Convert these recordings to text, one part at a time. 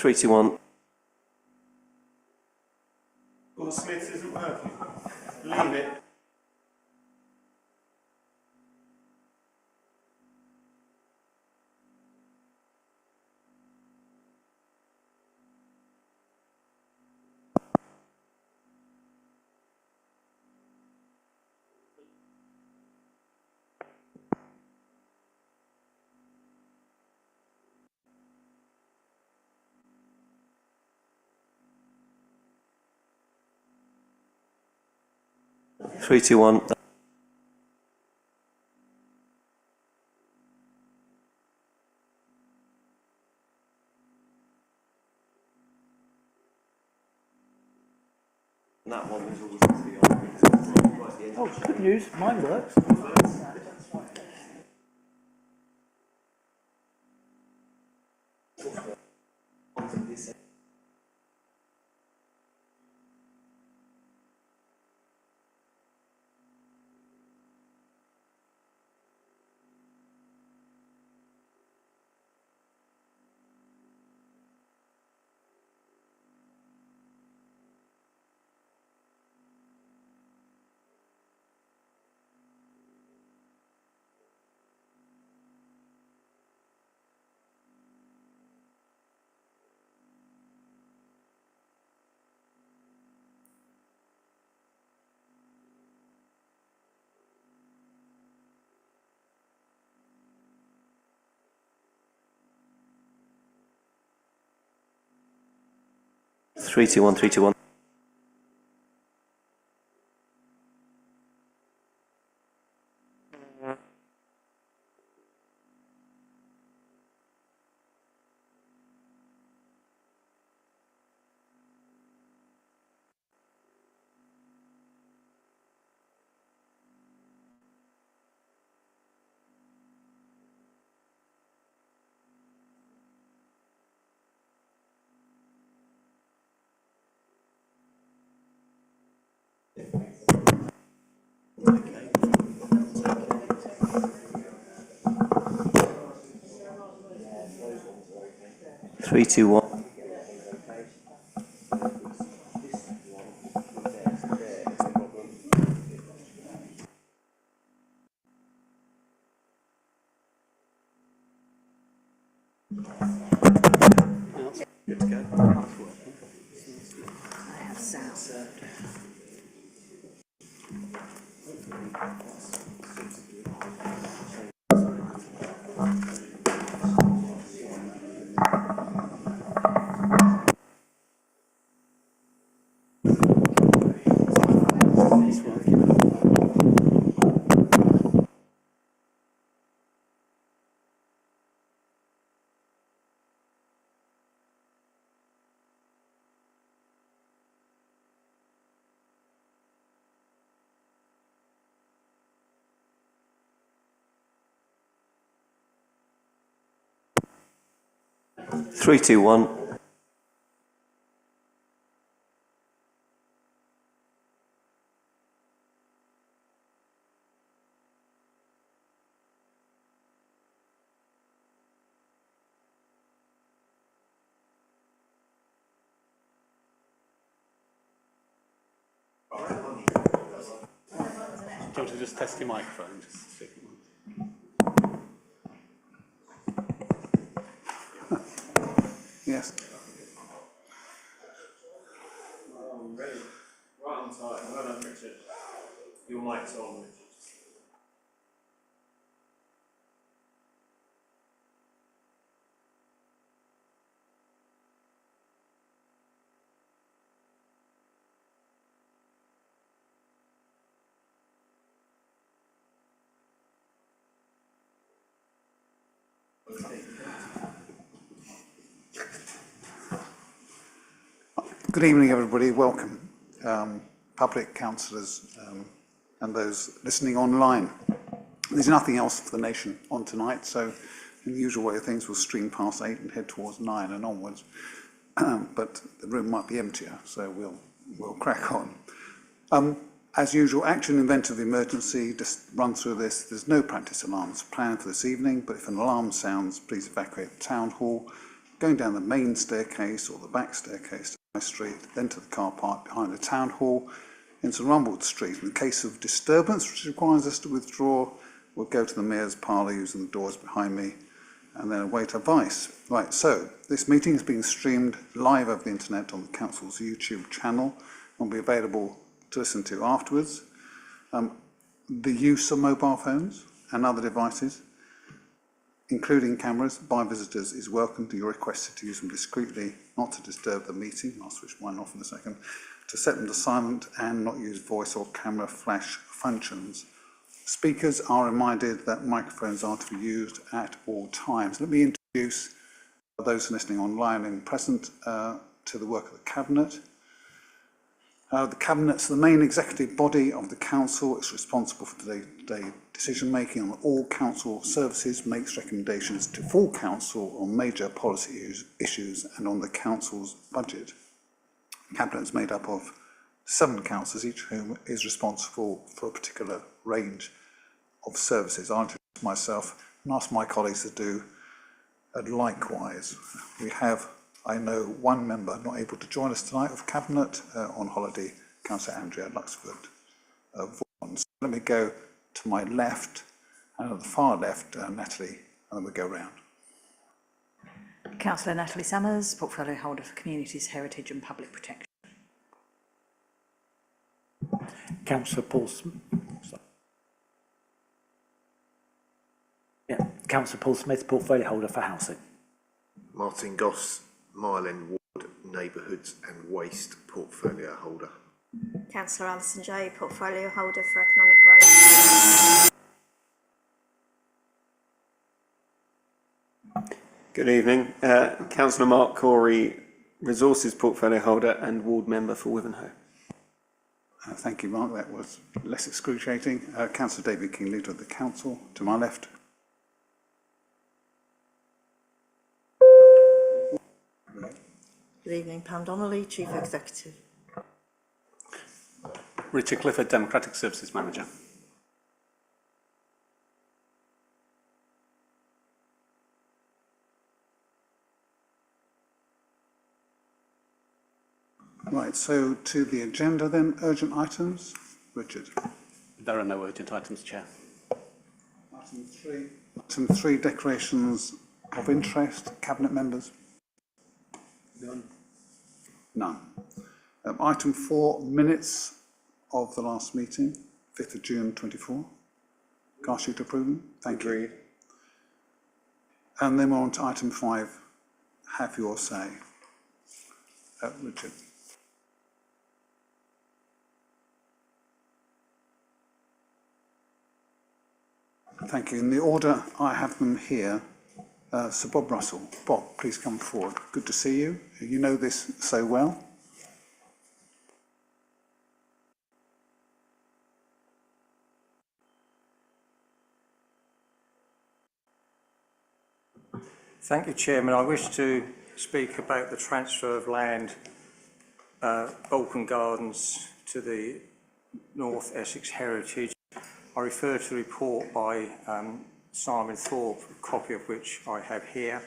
3, 2, 1. Paul Smith's isn't working. Leave it. Three, two, one. That one was always going to be on. Right at the end. Oh, good news. Mine works. Three, two, one, 3, 2, 1. 3, 2, 1. Good to go. I have sound. It's working. 3, 2, 1. Do you want to just test your microphone? Just stick it on. Yes. Ready. Right on time. Well done, Richard. Your mic's on, Richard. Good evening, everybody. Welcome, public councillors and those listening online. There's nothing else for the nation on tonight, so in the usual way of things, we'll stream past 8 and head towards 9 and onwards. But the room might be emptier, so we'll crack on. As usual, action in event of emergency, just run through this. There's no practice alarms planned for this evening, but if an alarm sounds, please evacuate the town hall. going down the main staircase or the back staircase to High Street, then to the car park behind the town hall into Rumbold Street. In the case of disturbance, which requires us to withdraw, we'll go to the Mayor's parlour using the doors behind me and then await advice. Right, so this meeting is being streamed live over the internet on the Council's YouTube channel and will be available to listen to afterwards. The use of mobile phones and other devices, including cameras, by visitors is welcome. You're requested to use them discreetly, not to disturb the meeting. I'll switch mine off in a second. To set them to silent and not use voice or camera flash functions. Speakers are reminded that microphones are to be used at all times. Let me introduce those listening online and present to the work of the Cabinet. The Cabinet's the main executive body of the Council. It's responsible for day-to-day decision-making on all Council services, makes recommendations to full Council on major policy issues and on the Council's budget. The Cabinet is made up of 7 councillors, each of whom is responsible for a particular range of services. I'll introduce myself and ask my colleagues to do likewise. We have, I know, one member not able to join us tonight of Cabinet on holiday, Councillor Andrea Luxford Vaughan. So let me go to my left and at the far left, Natalie, and then we go round. Councillor Natalie Summers, Portfolio Holder for Communities, Heritage and Public Protection. Councillor Paul Smith, Portfolio Holder for Housing. Martin Goss, Mile End Ward, Neighbourhoods and Waste Portfolio Holder. Councillor Alison Jay, Portfolio Holder for Economic Growth. Good evening. Councillor Mark Corey, Resources Portfolio Holder and Ward Member for Wivenhoe. Thank you, Mark. That was less excruciating. Councillor David King, Leader of the Council, to my left. Good evening, Pam Donnelly, Chief Executive. Richard Clifford, Democratic Services Manager. Right, so to the agenda then, urgent items. Richard. There are no urgent items, Chair. Item 3, declarations of interest. Cabinet members? None. Item 4, minutes of the last meeting, 5th of June 24. Cast you to approve them? Thank you. And then we're on to item 5, have your say. Richard. Thank you. In the order I have them here, Sir Bob Russell. Bob, please come forward. Good to see you. You know this so well. Thank you, Chairman. I wish to speak about the transfer of land, Balkan Gardens, to the North Essex Heritage. I refer to the report by Simon Thorpe, a copy of which I have here.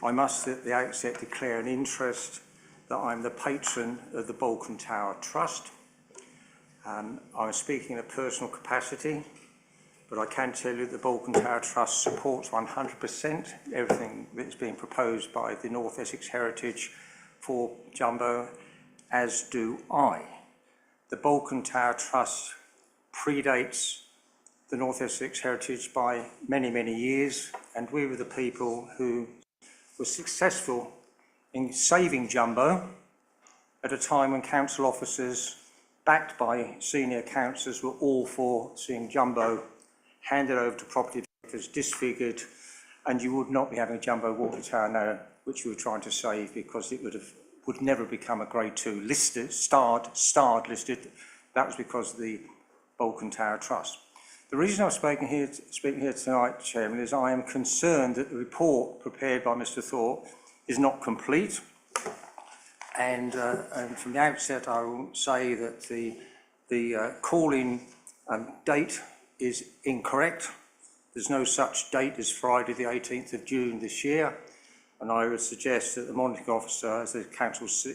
I must at the outset declare an interest that I'm the patron of the Balkan Tower Trust. I'm speaking in a personal capacity, but I can tell you that the Balkan Tower Trust supports 100% everything that's being proposed by the North Essex Heritage for Jumbo, as do I. The Balkan Tower Trust predates the North Essex Heritage by many, many years, and we were the people who were successful in saving Jumbo at a time when council officers, backed by senior councillors, were all for seeing Jumbo handed over to property developers, disfigured, and you would not be having a Jumbo water tower now, which you were trying to save, because it would never become a Grade 2 listed, starred listed. That was because of the Balkan Tower Trust. The reason I'm speaking here tonight, Chairman, is I am concerned that the report prepared by Mr. Thorpe is not complete. And from the outset, I will say that the call-in date is incorrect. There's no such date as Friday the 18th of June this year. And I would suggest that the monitoring officer, as the council's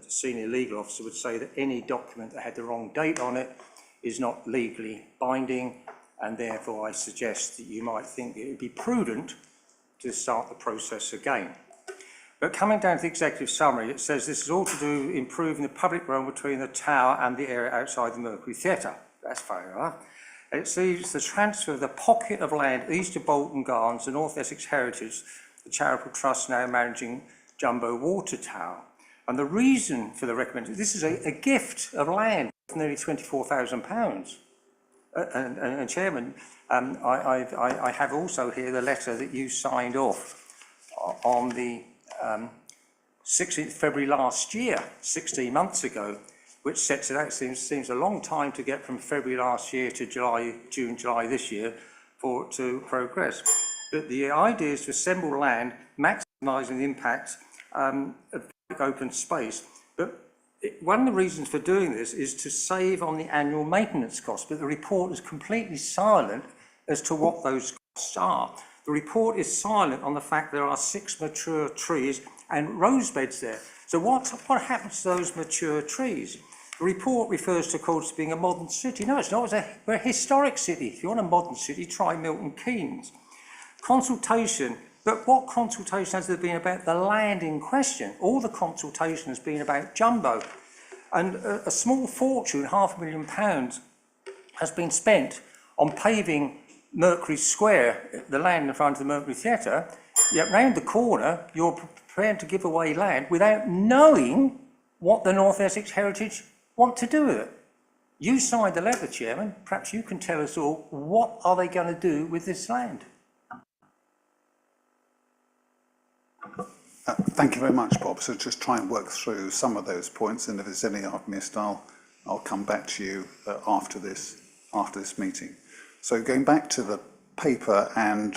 senior legal officer, would say that any document that had the wrong date on it is not legally binding, and therefore I suggest that you might think it would be prudent to start the process again. But coming down to the executive summary, it says this is all to do with improving the public realm between the tower and the area outside the Mercury Theatre. That's fair enough. It sees the transfer of the pocket of land east of Bolton Gardens, the North Essex Heritage, the charitable trust now managing Jumbo Water Tower. And the reason for the recommendation, this is a gift of land of nearly £24,000. And Chairman, I have also here the letter that you signed off on the 16th February last year, 16 months ago, which sets it out. Seems a long time to get from February last year to June, July this year for it to progress. But the idea is to assemble land, maximising the impact of open space. But one of the reasons for doing this is to save on the annual maintenance costs, but the report is completely silent as to what those costs are. The report is silent on the fact there are 6 mature trees and rose beds there. So what happens to those mature trees? The report refers to Colchester being a modern city. No, it's not. We're a historic city. If you want a modern city, try Milton Keynes. Consultation, but what consultation has there been about the land in question? All the consultation has been about Jumbo. And a small fortune, £500,000, has been spent on paving Mercury Square, the land in front of the Mercury Theatre, yet round the corner you're prepared to give away land without knowing what the North Essex Heritage want to do with it. You signed the letter, Chairman. Perhaps you can tell us all, what are they going to do with this land? Thank you very much, Bob. So just try and work through some of those points, and if there's any I've missed, I'll come back to you after this meeting. So going back to the paper and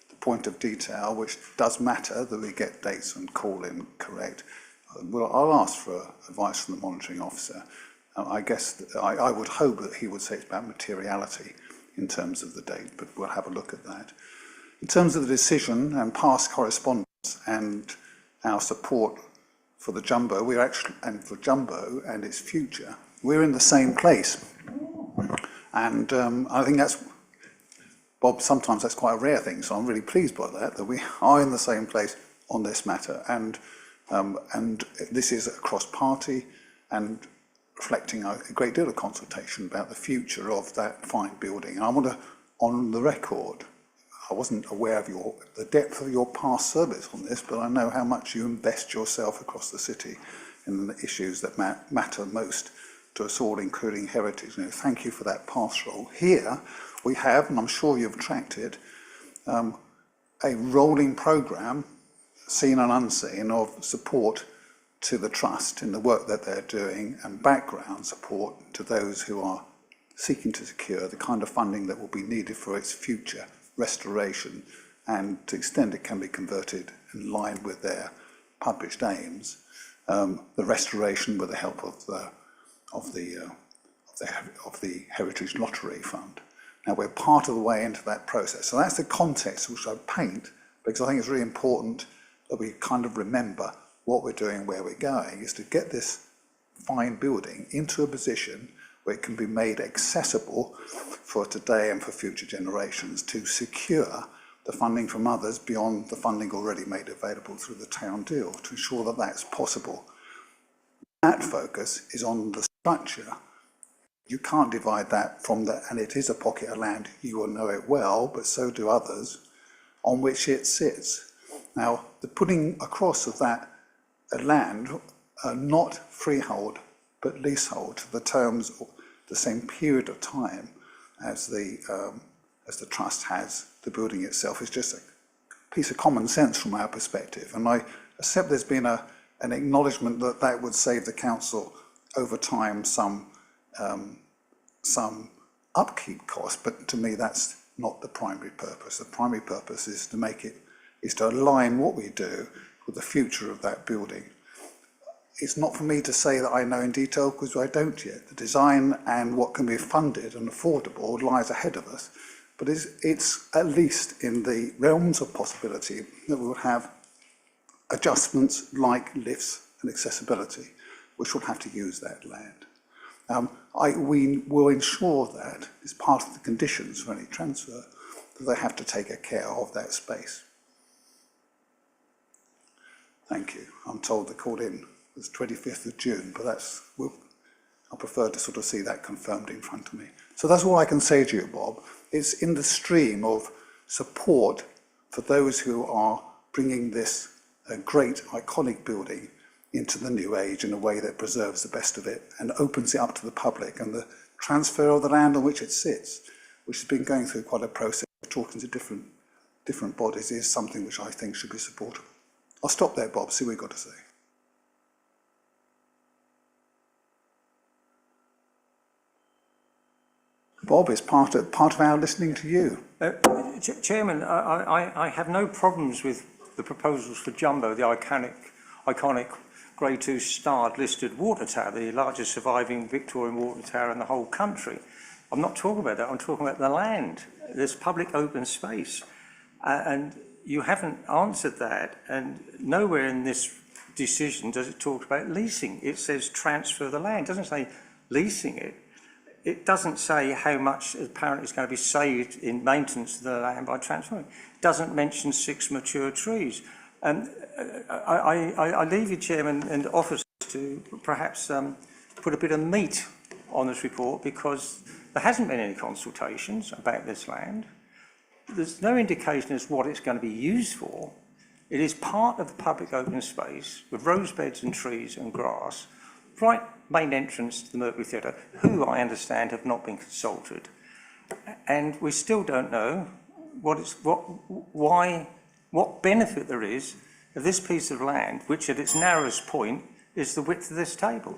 the point of detail, which does matter that we get dates and call in correct, well, I'll ask for advice from the monitoring officer. I guess I would hope that he would say it's about materiality in terms of the date, but we'll have a look at that. In terms of the decision and past correspondence and our support for the Jumbo, we're actually, and for Jumbo and its future, we're in the same place. And I think that's, Bob, sometimes that's quite a rare thing, so I'm really pleased by that we are in the same place on this matter. And this is across party and reflecting a great deal of consultation about the future of that fine building. And I want to, on the record, I wasn't aware of the depth of your past service on this, but I know how much you invest yourself across the city in the issues that matter most to us all, including heritage. Thank you for that past role. Here we have, and I'm sure you've tracked it, a rolling programme, seen and unseen, of support to the Trust in the work that they're doing, and background support to those who are seeking to secure the kind of funding that will be needed for its future restoration, and to the extent it can be converted in line with their published aims, the restoration with the help of the Heritage Lottery Fund. Now we're part of the way into that process. So that's the context which I paint, because I think it's really important that we kind of remember what we're doing, where we're going, is to get this fine building into a position where it can be made accessible for today and for future generations, to secure the funding from others beyond the funding already made available through the town deal, to ensure that that's possible. That focus is on the structure. You can't divide that from the, and it is a pocket of land, you will know it well, but so do others, on which it sits. Now, the putting across of that land, not freehold, but leasehold, to the terms of the same period of time as the Trust has the building itself, is just a piece of common sense from our perspective. And I accept there's been an acknowledgement that that would save the council over time some upkeep costs, but to me that's not the primary purpose. The primary purpose is to align what we do with the future of that building. It's not for me to say that I know in detail, because I don't yet. The design and what can be funded and affordable lies ahead of us, but it's at least in the realms of possibility that we will have adjustments like lifts and accessibility, which will have to use that land. We will ensure that as part of the conditions for any transfer, that they have to take care of that space. Thank you. I'm told the call-in was 25th of June, but I prefer to sort of see that confirmed in front of me. So that's all I can say to you, Bob. It's in the stream of support for those who are bringing this great, iconic building into the new age in a way that preserves the best of it and opens it up to the public. And the transfer of the land on which it sits, which has been going through quite a process of talking to different bodies, is something which I think should be supportable. I'll stop there, Bob, see what you've got to say. Bob, it's part of our listening to you. Chairman, I have no problems with the proposals for Jumbo, the iconic Grade 2 starred listed water tower, the largest surviving Victorian water tower in the whole country. I'm not talking about that, I'm talking about the land, this public open space. And you haven't answered that, and nowhere in this decision does it talk about leasing. It says transfer the land, it doesn't say leasing it. It doesn't say how much apparently is going to be saved in maintenance of the land by transferring. It doesn't mention 6 mature trees. And I leave you, Chairman, and officers to perhaps put a bit of meat on this report, because there hasn't been any consultations about this land. There's no indication as to what it's going to be used for. It is part of the public open space with rose beds and trees and grass, right main entrance to the Mercury Theatre, who I understand have not been consulted. And we still don't know what benefit there is of this piece of land, which at its narrowest point is the width of this table.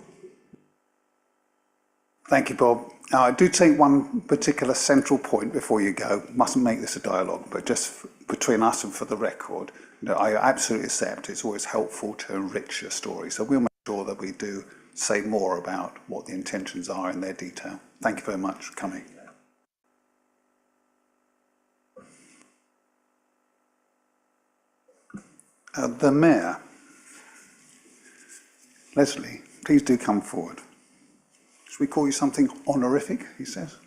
Thank you, Bob. Now, I do take one particular central point before you go. Mustn't make this a dialogue, but just between us and for the record, I absolutely accept it's always helpful to enrich your story. So we'll make sure that we do say more about what the intentions are in their detail. Thank you very much for coming. The Mayor. Leslie, please do come forward. Should we call you something honorific, he says?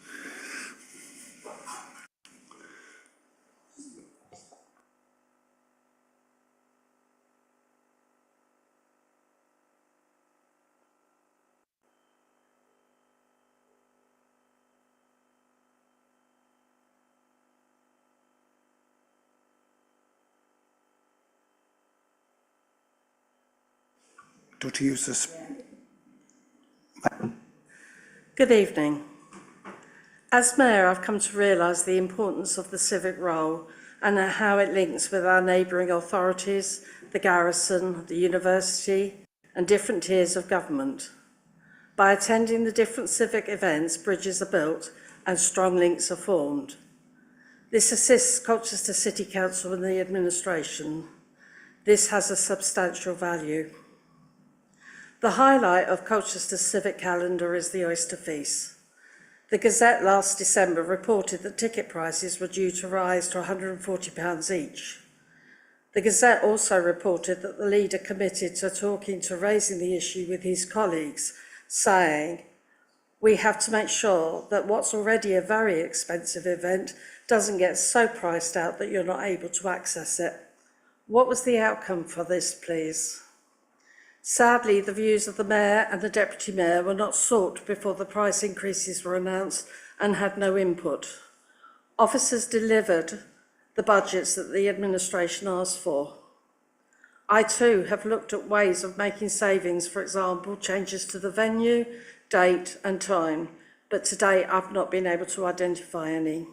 To use this. Good evening. As Mayor, I've come to realise the importance of the civic role and how it links with our neighbouring authorities, the garrison, the university, and different tiers of government. By attending the different civic events, bridges are built and strong links are formed. This assists Colchester City Council and the administration. This has a substantial value. The highlight of Colchester's civic calendar is the Oyster Feast. The Gazette last December reported that ticket prices were due to rise to £140 each. The Gazette also reported that the leader committed to talking to raising the issue with his colleagues, saying, "We have to make sure that what's already a very expensive event doesn't get so priced out that you're not able to access it." What was the outcome for this, please? Sadly, the views of the Mayor and the Deputy Mayor were not sought before the price increases were announced and had no input. Officers delivered the budgets that the administration asked for. I too have looked at ways of making savings, for example, changes to the venue, date and time, but to date I've not been able to identify any.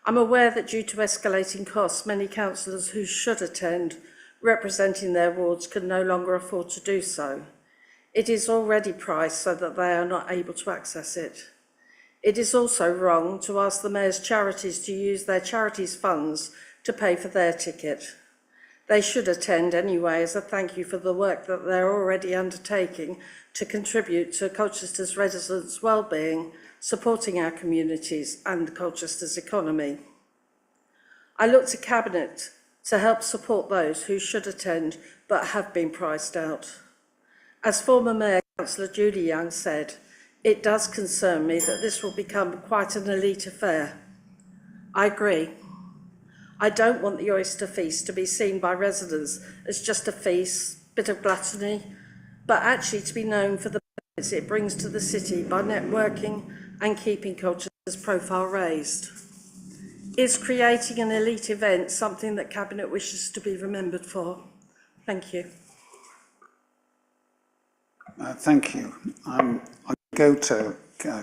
I'm aware that due to escalating costs, many councillors who should attend representing their wards can no longer afford to do so. It is already priced so that they are not able to access it. It is also wrong to ask the Mayor's charities to use their charities' funds to pay for their ticket. They should attend anyway as a thank you for the work that they're already undertaking to contribute to Colchester's residents' well-being, supporting our communities and Colchester's economy. I look to Cabinet to help support those who should attend but have been priced out. As former Mayor Councillor Julie Young said, it does concern me that this will become quite an elite affair. I agree. I don't want the Oyster Feast to be seen by residents as just a feast, bit of gluttony, but actually to be known for the benefits it brings to the city by networking and keeping culture's profile raised. Is creating an elite event something that Cabinet wishes to be remembered for? Thank you. Thank you. I'll go to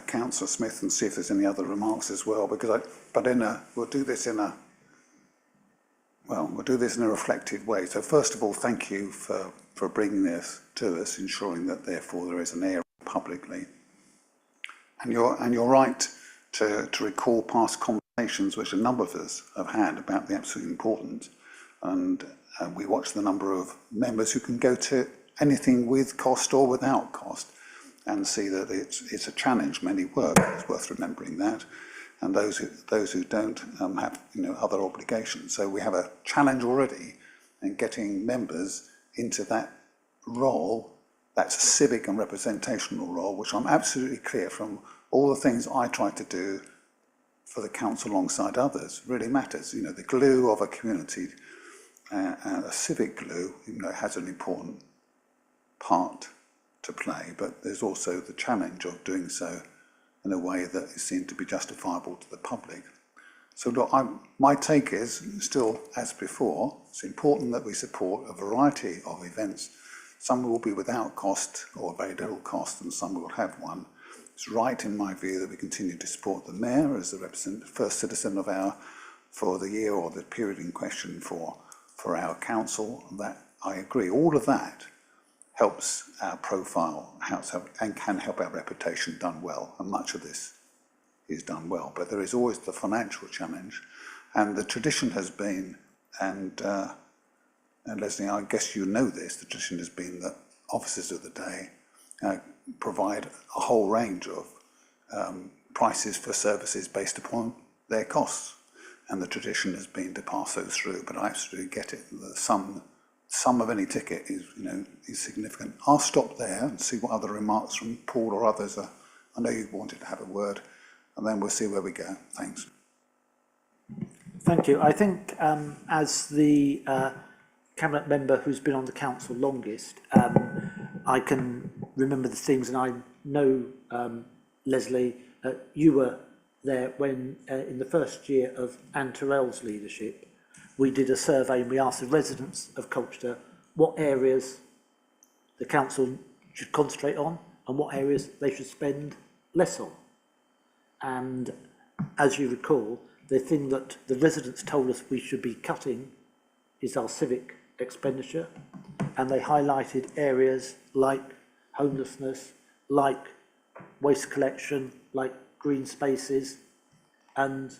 Councillor Smith and see if there's any other remarks as well, because we'll do this in a reflective way. So first of all, thank you for bringing this to us, ensuring that therefore there is an airing publicly. And you're right to recall past conversations which a number of us have had about the absolute importance. And we watch the number of members who can go to anything with cost or without cost, and see that it's a challenge. Many work. It's worth remembering that, and those who don't have other obligations. So we have a challenge already in getting members into that role. That's a civic and representational role, which I'm absolutely clear from all the things I try to do for the council alongside others really matters. The glue of a community, and a civic glue, has an important part to play, but there's also the challenge of doing so in a way that is seen to be justifiable to the public. So look, my take is still as before. It's important that we support a variety of events. Some will be without cost or very little cost, and some will have one. It's right, in my view, that we continue to support the Mayor as the first citizen for the year or the period in question for our council. That I agree. All of that helps our profile and can help our reputation done well, and much of this is done well. But there is always the financial challenge, and the tradition has been, and Leslie, I guess you know this, the tradition has been that officers of the day provide a whole range of prices for services based upon their costs, and the tradition has been to pass those through. But I absolutely get it. The sum of any ticket is significant. I'll stop there and see what other remarks from Paul or others are. I know you wanted to have a word, and then we'll see where we go. Thanks. Thank you. I think as the Cabinet member who's been on the council longest, I can remember the things, and I know, Leslie, you were there when, in the first year of Anne Terrell's leadership, we did a survey and we asked the residents of Colchester what areas the council should concentrate on and what areas they should spend less on. And as you recall, the thing that the residents told us we should be cutting is our civic expenditure, and they highlighted areas like homelessness, like waste collection, like green spaces, and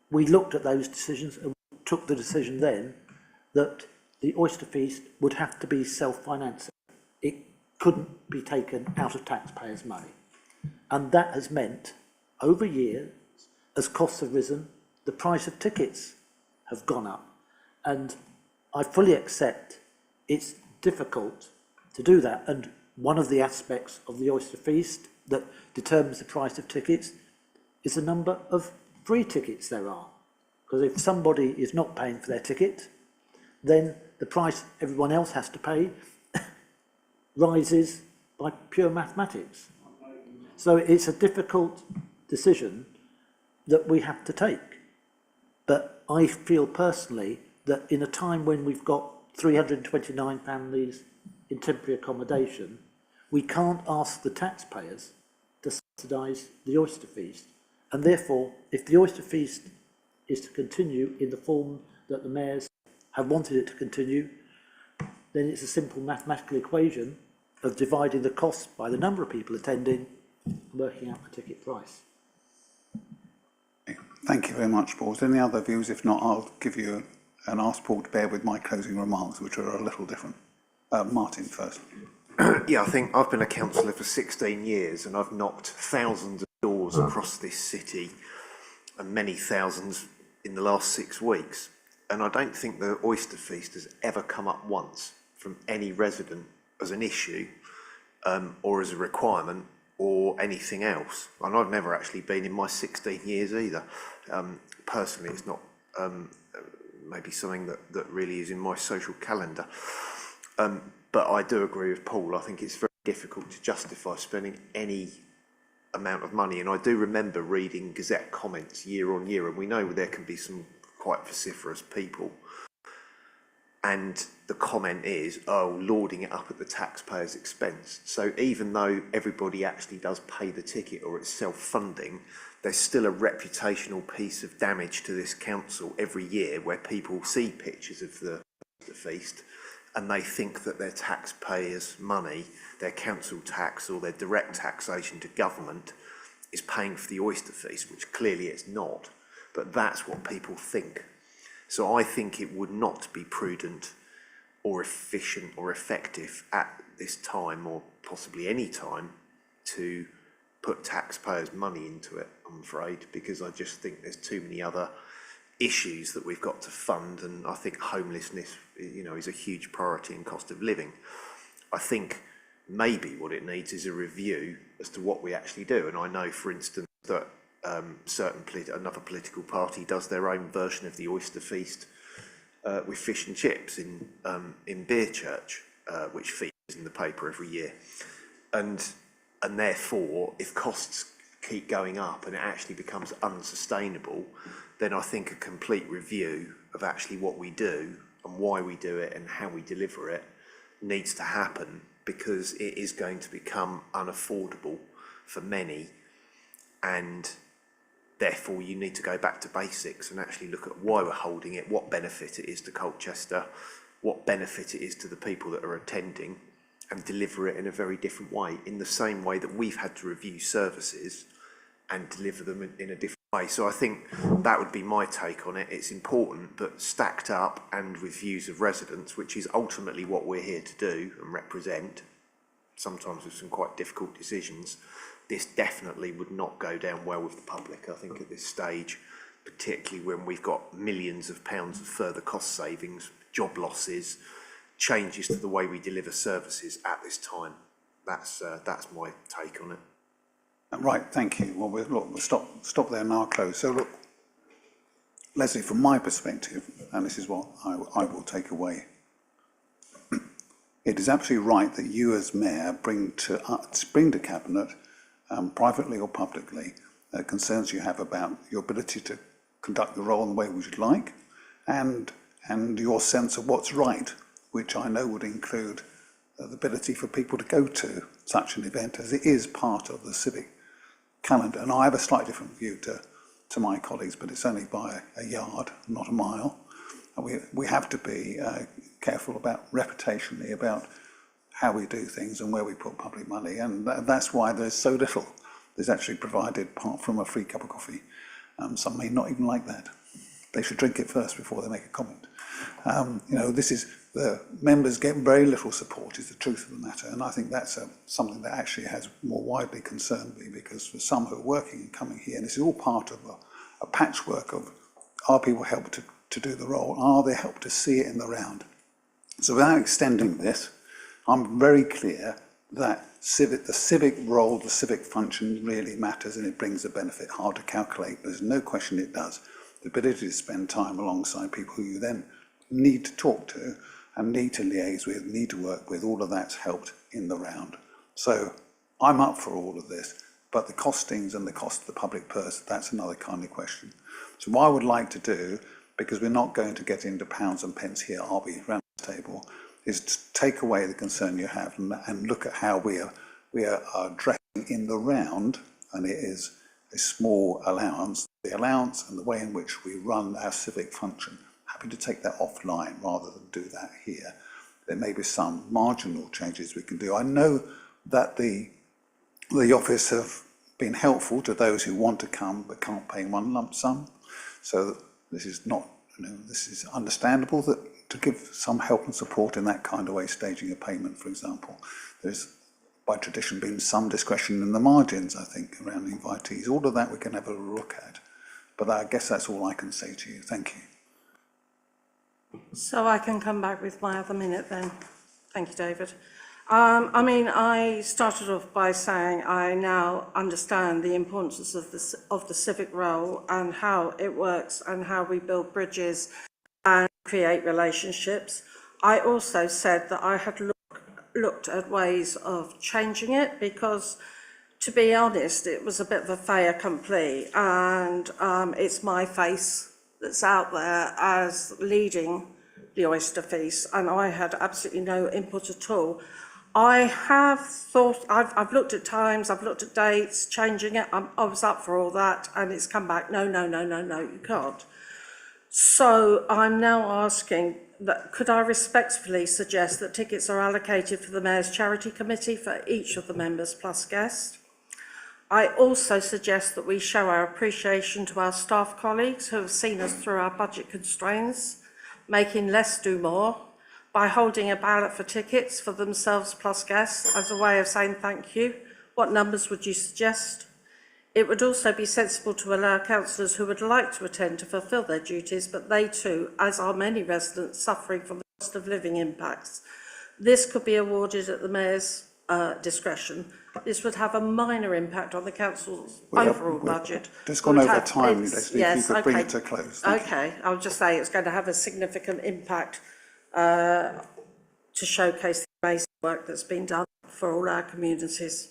we looked at those decisions and took the decision then that the Oyster Feast would have to be self-financing. It couldn't be taken out of taxpayers' money. And that has meant, over years, as costs have risen, the price of tickets have gone up. And I fully accept it's difficult to do that. And one of the aspects of the Oyster Feast that determines the price of tickets is the number of free tickets there are. Because if somebody is not paying for their ticket, then the price everyone else has to pay rises by pure mathematics. So it's a difficult decision that we have to take. But I feel personally that in a time when we've got 329 families in temporary accommodation, we can't ask the taxpayers to subsidise the Oyster Feast. And therefore, if the Oyster Feast is to continue in the form that the mayors have wanted it to continue, then it's a simple mathematical equation of dividing the cost by the number of people attending and working out the ticket price. Thank you very much, Paul. Is there any other views? If not, I'll give you and ask Paul to bear with my closing remarks, which are a little different. Martin first. Yeah, I think I've been a councillor for 16 years and I've knocked thousands of doors across this city and many thousands in the last 6 weeks. and I don't think the oyster feast has ever come up once from any resident as an issue or as a requirement or anything else. And I've never actually been in my 16 years either. Personally, it's not maybe something that really is in my social calendar. But I do agree with Paul. I think it's very difficult to justify spending any amount of money. And I do remember reading Gazette comments year on year, and we know there can be some quite vociferous people. And the comment is, oh, lording it up at the taxpayer's expense. So even though everybody actually does pay the ticket or it's self-funding, there's still a reputational piece of damage to this council every year where people see pictures of the feast and they think that their taxpayers' money, their council tax or their direct taxation to government is paying for the oyster feast, which clearly it's not. But that's what people think. So I think it would not be prudent or efficient or effective at this time, or possibly any time, to put taxpayers' money into it, I'm afraid, because I just think there's too many other issues that we've got to fund, and I think homelessness, you know, is a huge priority in cost of living. I think maybe what it needs is a review as to what we actually do, and I know, for instance, that another political party does their own version of the oyster feast with fish and chips in Beerchurch, which features in the paper every year, and therefore, if costs keep going up and it actually becomes unsustainable, then I think a complete review of actually what we do and why we do it and how we deliver it needs to happen, because it is going to become unaffordable for many, and therefore you need to go back to basics and actually look at why we're holding it, what benefit it is to Colchester, what benefit it is to the people that are attending, and deliver it in a very different way, in the same way that we've had to review services and deliver them in a different way. So I think that would be my take on it. It's important, but stacked up and with views of residents, which is ultimately what we're here to do and represent, sometimes with some quite difficult decisions, this definitely would not go down well with the public, I think, at this stage, particularly when we've got millions of pounds of further cost savings, job losses, changes to the way we deliver services at this time. That's my take on it. Right, thank you. Well, we'll stop there and I'll close. So look, Leslie, from my perspective, and this is what I will take away, it is absolutely right that you as Mayor bring to Cabinet, privately or publicly, concerns you have about your ability to conduct the role in the way we should like, and your sense of what's right, which I know would include the ability for people to go to such an event, as it is part of the civic calendar. And I have a slightly different view to my colleagues, but it's only by a yard, not a mile. And we have to be careful about reputationally about how we do things and where we put public money, and that's why there's so little that's actually provided apart from a free cup of coffee. Some may not even like that. They should drink it first before they make a comment. You know, the members get very little support, is the truth of the matter, and I think that's something that actually has more widely concerned me, because for some who are working and coming here, and this is all part of a patchwork of, are people helped to do the role, are they helped to see it in the round? So without extending this, I'm very clear that the civic role, the civic function really matters, and it brings a benefit. Hard to calculate, there's no question it does. The ability to spend time alongside people who you then need to talk to and need to liaise with, need to work with, all of that's helped in the round. So I'm up for all of this, but the costings and the cost of the public purse, that's another kind of question. So what I would like to do, because we're not going to get into pounds and pence here, are we, around the table, is to take away the concern you have and look at how we are addressing in the round, and it is a small allowance, the allowance and the way in which we run our civic function. Happy to take that offline rather than do that here. There may be some marginal changes we can do. I know that the office have been helpful to those who want to come but can't pay one lump sum. So this is not, this is understandable that to give some help and support in that kind of way, staging a payment, for example. There's, by tradition, been some discretion in the margins, I think, around the invitees. All of that we can have a look at. But I guess that's all I can say to you. Thank you. So I can come back with my other minute then. Thank you, David. I started off by saying I now understand the importance of the civic role and how it works and how we build bridges and create relationships. I also said that I had looked at ways of changing it because, to be honest, it was a bit of a fait accompli, and it's my face that's out there as leading the Oyster Feast, and I had absolutely no input at all. I have thought, I've looked at times, I've looked at dates, changing it, I was up for all that, and it's come back, no, you can't. So I'm now asking, that could I respectfully suggest that tickets are allocated for the Mayor's Charity Committee for each of the members plus guests? I also suggest that we show our appreciation to our staff colleagues who have seen us through our budget constraints, making less do more, by holding a ballot for tickets for themselves plus guests as a way of saying thank you. What numbers would you suggest? It would also be sensible to allow councillors who would like to attend to fulfil their duties, but they too, as are many residents, suffering from the cost of living impacts. This could be awarded at the Mayor's discretion. This would have a minor impact on the council's overall budget. Just gone over time, Leslie, if you could bring it to a close. Okay, I'll just say it's going to have a significant impact to showcase the amazing work that's been done for all our communities.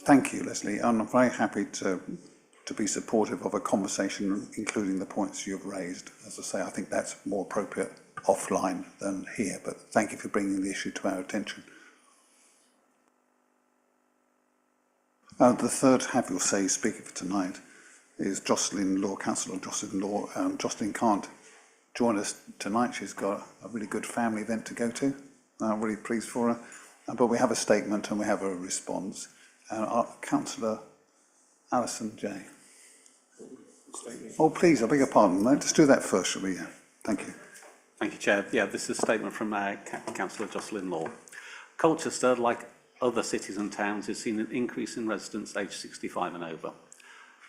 Thank you, Leslie. I'm very happy to be supportive of a conversation, including the points you've raised. As I say, I think that's more appropriate offline than here, but thank you for bringing the issue to our attention. The third Have Your Say speaker for tonight is Jocelyn Law, Councillor Jocelyn Law. Jocelyn can't join us tonight. She's got a really good family event to go to. I'm really pleased for her. But we have a statement and we have a response. Councillor Alison Jay. Oh, please, I beg your pardon. Let's do that first, shall we? Yeah. Thank you. Thank you, Chair. Yeah, this is a statement from Councillor Jocelyn Law. Colchester, like other cities and towns, has seen an increase in residents aged 65 and over.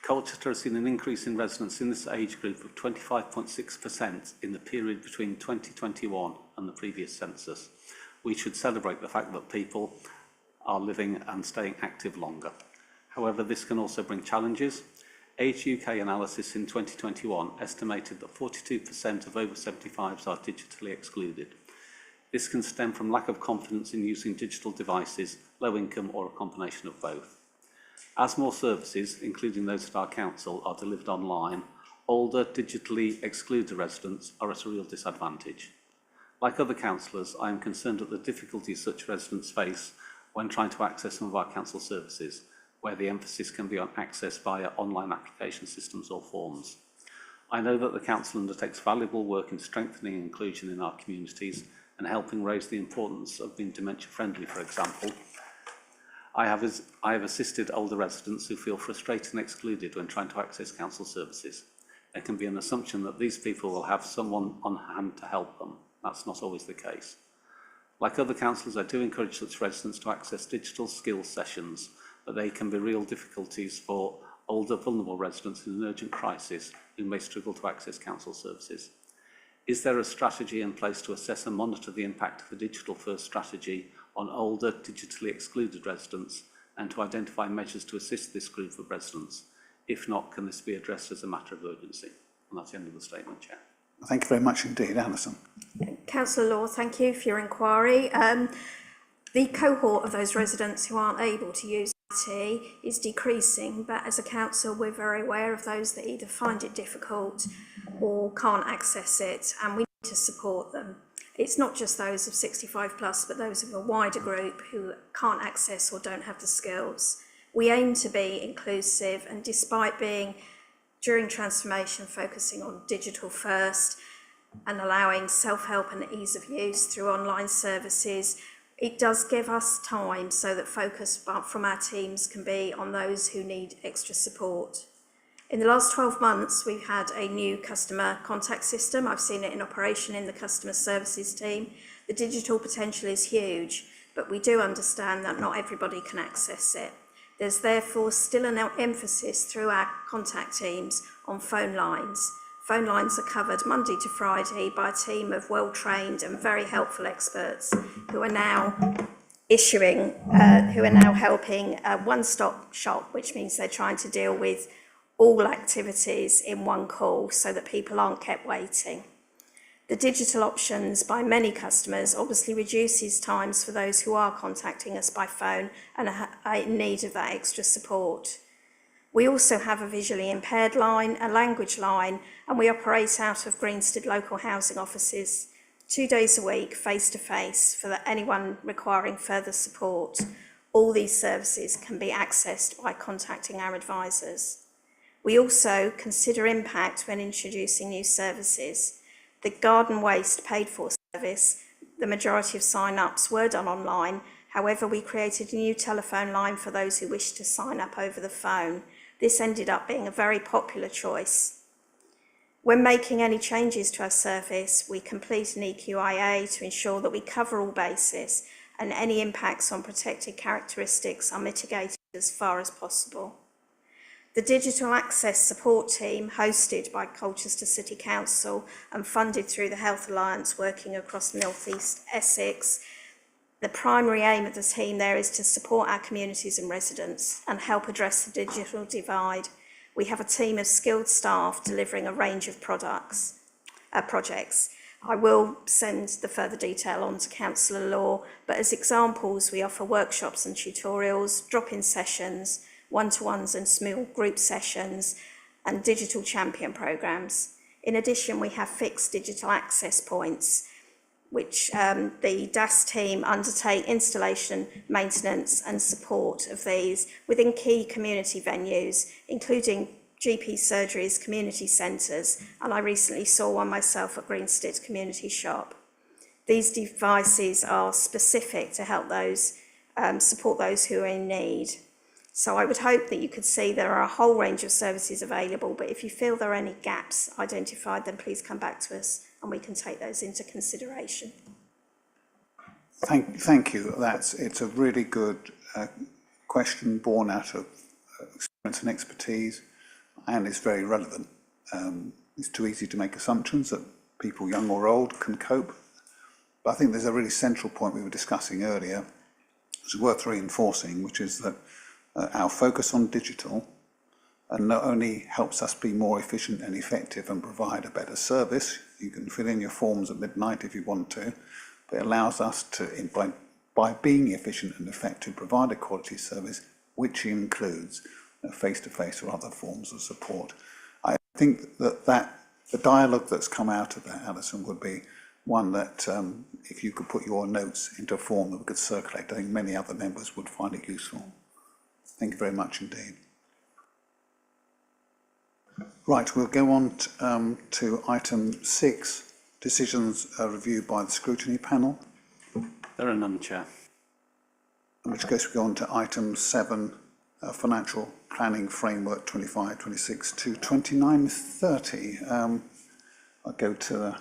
Colchester has seen an increase in residents in this age group of 25.6% in the period between 2021 and the previous census. We should celebrate the fact that people are living and staying active longer. However, this can also bring challenges. Age UK analysis in 2021 estimated that 42% of over 75s are digitally excluded. This can stem from lack of confidence in using digital devices, low income, or a combination of both. As more services, including those at our council, are delivered online, older, digitally excluded residents are at a real disadvantage. Like other councillors, I am concerned at the difficulties such residents face when trying to access some of our council services, where the emphasis can be on access via online application systems or forms. I know that the council undertakes valuable work in strengthening inclusion in our communities and helping raise the importance of being dementia-friendly, for example. I have assisted older residents who feel frustrated and excluded when trying to access council services. There can be an assumption that these people will have someone on hand to help them. That's not always the case. Like other councillors, I do encourage such residents to access digital skills sessions, but they can be real difficulties for older, vulnerable residents in an urgent crisis who may struggle to access council services. Is there a strategy in place to assess and monitor the impact of the Digital First strategy on older, digitally excluded residents and to identify measures to assist this group of residents? If not, can this be addressed as a matter of urgency? And that's the end of the statement, Chair. Thank you very much indeed, Alison. Councillor Law, thank you for your inquiry. The cohort of those residents who aren't able to use IT is decreasing, but as a council we're very aware of those that either find it difficult or can't access it, and we need to support them. It's not just those of 65 plus, but those of a wider group who can't access or don't have the skills. We aim to be inclusive, and despite being during transformation focusing on digital first and allowing self-help and ease of use through online services, it does give us time so that focus from our teams can be on those who need extra support. In the last 12 months, we've had a new customer contact system. I've seen it in operation in the customer services team. The digital potential is huge, but we do understand that not everybody can access it. There's therefore still an emphasis through our contact teams on phone lines. Phone lines are covered Monday to Friday by a team of well-trained and very helpful experts who are now helping a one-stop shop, which means they're trying to deal with all activities in one call so that people aren't kept waiting. The digital options by many customers obviously reduces times for those who are contacting us by phone and are in need of that extra support. We also have a visually impaired line, a language line, and we operate out of Greenstead local housing offices 2 days a week, face-to-face, for anyone requiring further support. All these services can be accessed by contacting our advisors. We also consider impact when introducing new services. The garden waste paid for service, the majority of sign-ups were done online. However, we created a new telephone line for those who wish to sign up over the phone. This ended up being a very popular choice. When making any changes to our service, we complete an EQIA to ensure that we cover all bases and any impacts on protected characteristics are mitigated as far as possible. The Digital Access Support Team, hosted by Colchester City Council and funded through the Health Alliance working across North East Essex, the primary aim of the team there is to support our communities and residents and help address the digital divide. We have a team of skilled staff delivering a range of projects. I will send the further detail on to Councillor Law, but as examples, we offer workshops and tutorials, drop-in sessions, one-to-ones and small group sessions, and digital champion programs. In addition, we have fixed digital access points, which the DAS team undertake installation, maintenance and support of these within key community venues, including GP surgeries, community centres, and I recently saw one myself at Greenstead Community Shop. These devices are specific to help those, support those who are in need. So I would hope that you could see there are a whole range of services available, but if you feel there are any gaps identified, then please come back to us and we can take those into consideration. Thank you. It's a really good question born out of experience and expertise, and it's very relevant. It's too easy to make assumptions that people, young or old, can cope. But I think there's a really central point we were discussing earlier, which is worth reinforcing, which is that our focus on digital not only helps us be more efficient and effective and provide a better service. You can fill in your forms at midnight if you want to, but it allows us to, by being efficient and effective, provide a quality service, which includes face-to-face or other forms of support. I think that the dialogue that's come out of that, Alison, would be one that if you could put your notes into a form that we could circulate, I think many other members would find it useful. Thank you very much indeed. Right, we'll go on to item 6, decisions reviewed by the scrutiny panel. There are none, Chair. In which case we go on to item 7, financial planning framework 25-26 to 29-30. I'll go to the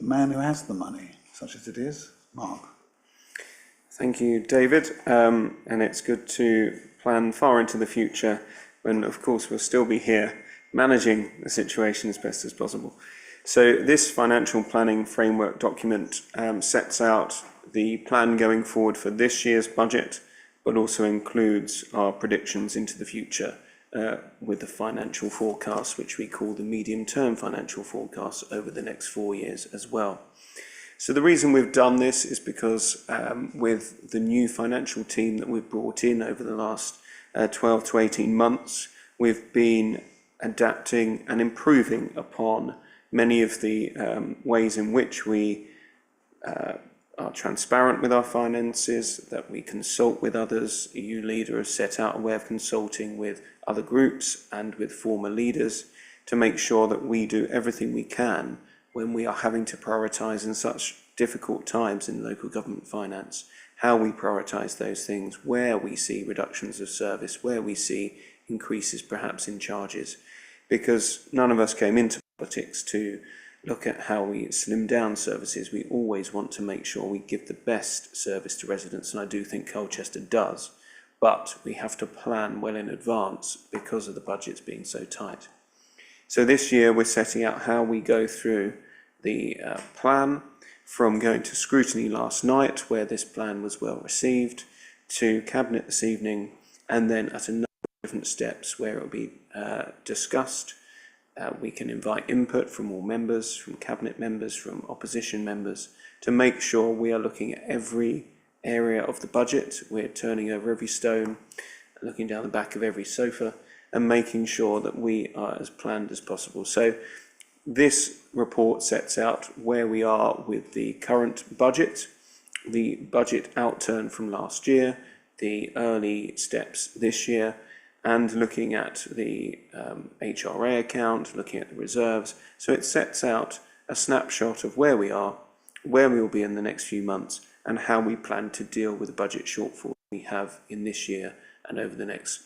man who has the money, such as it is, Mark. Thank you, David. And it's good to plan far into the future when, of course, we'll still be here managing the situation as best as possible. So this financial planning framework document sets out the plan going forward for this year's budget, but also includes our predictions into the future with the financial forecast, which we call the medium-term financial forecast over the next 4 years as well. So the reason we've done this is because with the new financial team that we've brought in over the last 12 to 18 months, we've been adapting and improving upon many of the ways in which we are transparent with our finances, that we consult with others. EU Leader has set out a way of consulting with other groups and with former leaders to make sure that we do everything we can when we are having to prioritise in such difficult times in local government finance, how we prioritise those things, where we see reductions of service, where we see increases perhaps in charges, because none of us came into politics to look at how we slim down services. We always want to make sure we give the best service to residents, and I do think Colchester does, but we have to plan well in advance because of the budgets being so tight. So this year we're setting out how we go through the plan, from going to scrutiny last night, where this plan was well received, to Cabinet this evening, and then at a number of different steps where it will be discussed. We can invite input from all members, from Cabinet members, from opposition members, to make sure we are looking at every area of the budget. We're turning over every stone, looking down the back of every sofa, and making sure that we are as planned as possible. So this report sets out where we are with the current budget, the budget outturn from last year, the early steps this year, and looking at the HRA account, looking at the reserves. So it sets out a snapshot of where we are, where we will be in the next few months, and how we plan to deal with the budget shortfall we have in this year and over the next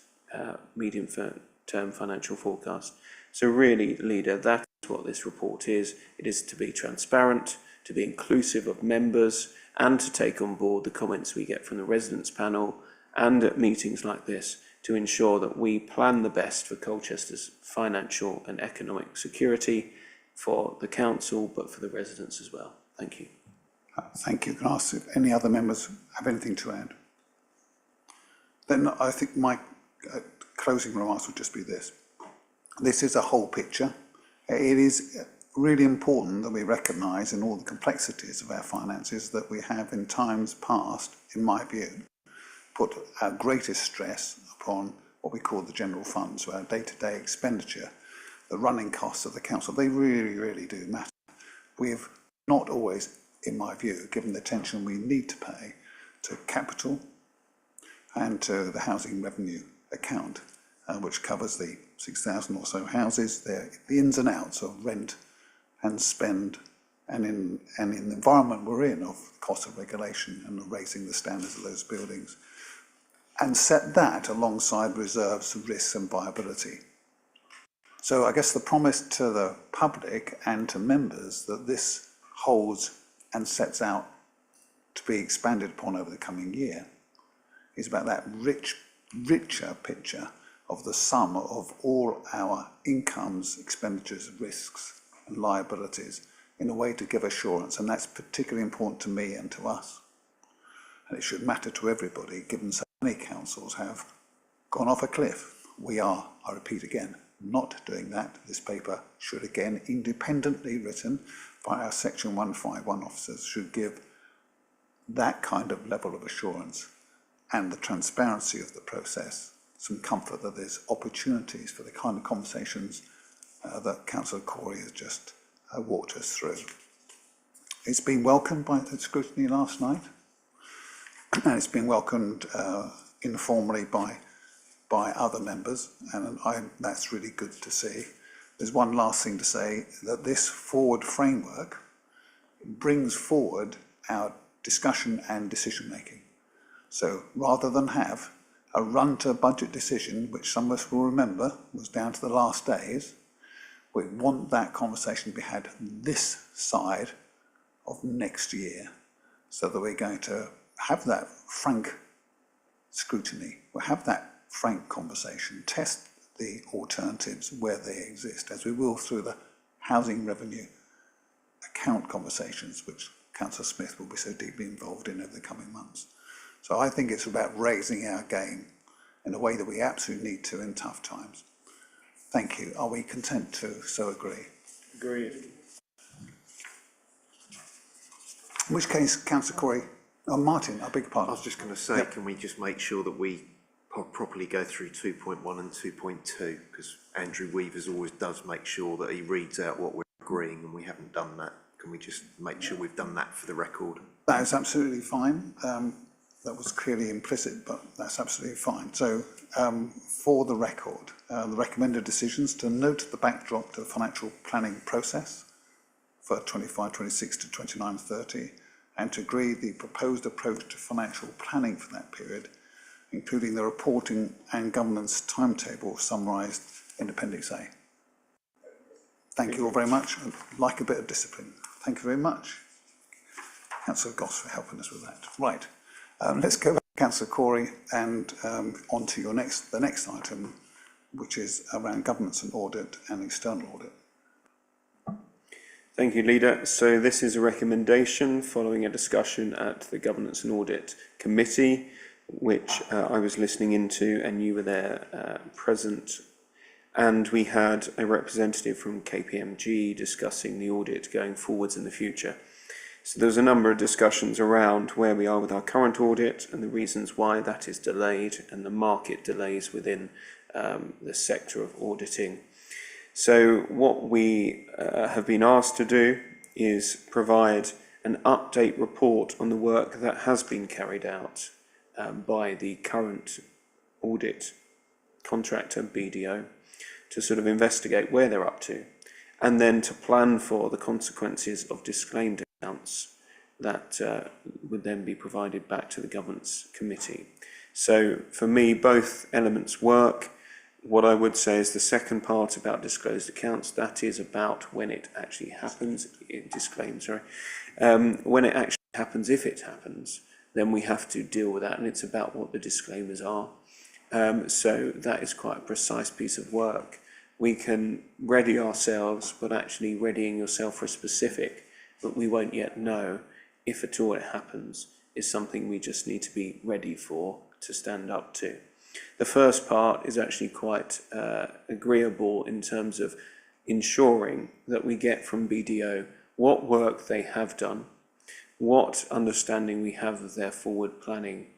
medium-term financial forecast. So really, Leader, that is what this report is. It is to be transparent, to be inclusive of members, and to take on board the comments we get from the residents panel and at meetings like this, to ensure that we plan the best for Colchester's financial and economic security, for the council, but for the residents as well. Thank you. Thank you. Can I ask if any other members have anything to add? Then I think my closing remarks would just be this. This is a whole picture. It is really important that we recognise in all the complexities of our finances that we have in times past, in my view, put our greatest stress upon what we call the general fund, so our day-to-day expenditure, the running costs of the council. They really, really do matter. We've not always, in my view, given the attention we need to pay to capital and to the housing revenue account, which covers the 6,000 or so houses, the ins and outs of rent and spend, and in the environment we're in of cost of regulation and raising the standards of those buildings, and set that alongside reserves, risks and viability. So I guess the promise to the public and to members that this holds and sets out to be expanded upon over the coming year is about that richer picture of the sum of all our incomes, expenditures, risks and liabilities in a way to give assurance. And that's particularly important to me and to us. And it should matter to everybody, given so many councils have gone off a cliff. We are, I repeat again, not doing that. This paper should again, independently written by our Section 151 officers, should give that kind of level of assurance and the transparency of the process, some comfort that there's opportunities for the kind of conversations that Councillor Corey has just walked us through. It's been welcomed by the scrutiny last night, and it's been welcomed informally by other members, and that's really good to see. There's one last thing to say, that this forward framework brings forward our discussion and decision making. So rather than have a run to budget decision, which some of us will remember was down to the last days, we want that conversation to be had this side of next year, so that we're going to have that frank scrutiny, we'll have that frank conversation, test the alternatives where they exist, as we will through the housing revenue account conversations, which Councillor Smith will be so deeply involved in over the coming months. So I think it's about raising our game in a way that we absolutely need to in tough times. Thank you. Are we content to so agree? Agreed. In which case, Councillor Corey, Martin, I beg your I pardon. was just going to say, can we just make sure that we properly go through 2.1 and 2.2, because Andrew Weavers always does make sure that he reads out what we're agreeing, and we haven't done that. Can we just make sure we've done that for the record? That is absolutely fine. That was clearly implicit, but that's absolutely fine. So for the record, the recommended decisions to note the backdrop to the financial planning process for 25-26 to 29-30, and to agree the proposed approach to financial planning for that period, including the reporting and governance timetable summarised in Appendix A. Thank you all very much. I'd like a bit of discipline. Thank you very much. Councillor Goss for helping us with that. Right, let's go back to Councillor Corey and on to the next item, which is around governance and audit and external audit. Thank you, Leader. So this is a recommendation following a discussion at the Governance and Audit Committee, which I was listening into, and you were there present. And we had a representative from KPMG discussing the audit going forwards in the future. So there's a number of discussions around where we are with our current audit and the reasons why that is delayed and the market delays within the sector of auditing. So what we have been asked to do is provide an update report on the work that has been carried out by the current audit contractor, BDO, to sort of investigate where they're up to, and then to plan for the consequences of disclaimed accounts that would then be provided back to the Governance Committee. So for me, both elements work. What I would say is the second part about disclosed accounts, that is about when it actually happens, when it actually happens, if it happens, then we have to deal with that, and it's about what the disclaimers are. So that is quite a precise piece of work. We can ready ourselves, but actually readying yourself for a specific, but we won't yet know if at all it happens, is something we just need to be ready for to stand up to. The first part is actually quite agreeable in terms of ensuring that we get from BDO what work they have done, what understanding we have of their forward planning,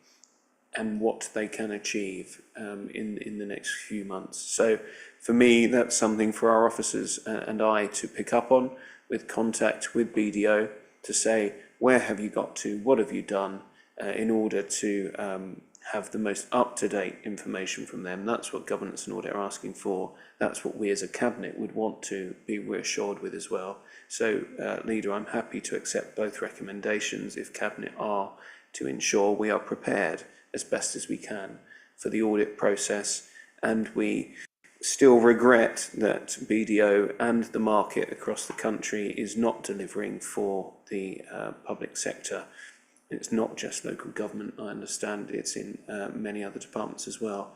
and what they can achieve in the next few months. So for me, that's something for our officers and I to pick up on with contact with BDO to say, where have you got to, what have you done, in order to have the most up-to-date information from them. That's what Governance and Audit are asking for. That's what we as a Cabinet would want to be reassured with as well. So, Leader, I'm happy to accept both recommendations if Cabinet are to ensure we are prepared as best as we can for the audit process, and we still regret that BDO and the market across the country is not delivering for the public sector. It's not just local government, I understand, it's in many other departments as well.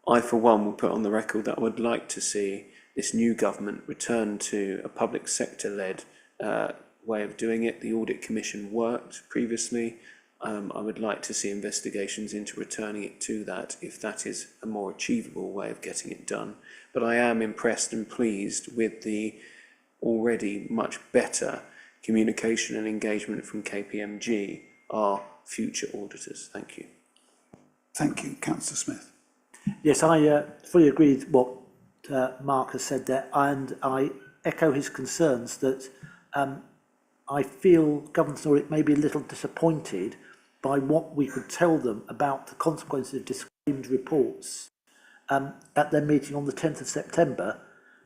I, for one, will put on the record that I would like to see this new government return to a public sector-led way of doing it. The Audit Commission worked previously. I would like to see investigations into returning it to that, if that is a more achievable way of getting it done. But I am impressed and pleased with the already much better communication and engagement from KPMG, our future auditors. Thank you. Thank you, Councillor Smith. Yes, I fully agree with what Mark has said there, and I echo his concerns that I feel Governance and Audit may be a little disappointed by what we could tell them about the consequences of disclaimed reports at their meeting on the 10th of September,